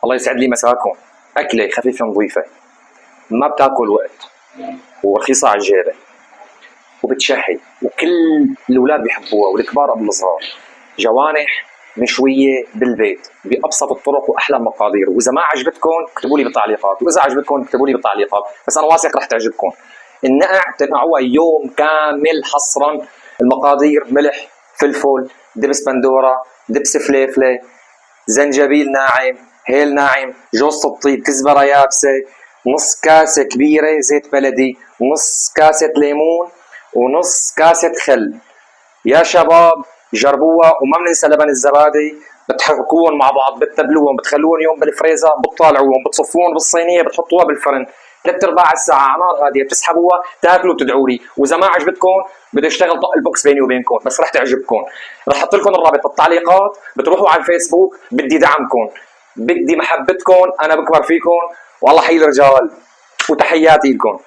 الله يسعد لي مساكم. أكلة خفيفة نظيفة، ما بتاكل وقت، ورخيصة على الجيبة، وبتشهي، وكل الأولاد بيحبوها والكبار قبل الصغار. جوانح مشوية بالبيت بأبسط الطرق وأحلى المقادير، وإذا ما عجبتكم اكتبوا لي بالتعليقات، وإذا عجبتكم اكتبوا لي بالتعليقات، بس أنا واثق رح تعجبكم. النقع تنقعوها يوم كامل حصرا. المقادير: ملح، فلفل، دبس بندورة، دبس فليفلة، زنجبيل ناعم، هيل ناعم، جوز الطيب، كزبرة يابسة، نص كاسة كبيرة زيت بلدي، نص كاسة ليمون، ونص كاسة خل. يا شباب جربوها، وما بننسى لبن الزبادي. بتحركوهم مع بعض، بتتبلوهم، بتخلوهم يوم بالفريزر، بتطالعوهم، بتصفوهم بالصينية، بتحطوها بالفرن 3/4 ساعة على نار هادية، بتسحبوها تاكلوا وتدعوا لي. وإذا ما عجبتكم بده يشتغل طق البوكس بيني وبينكم، بس رح تعجبكم. رح احط لكم الرابط بالتعليقات، بتروحوا على الفيسبوك. بدي دعمكم، بدي محبتكم، أنا بكبر فيكم، والله حي الرجال، وتحياتي لكم.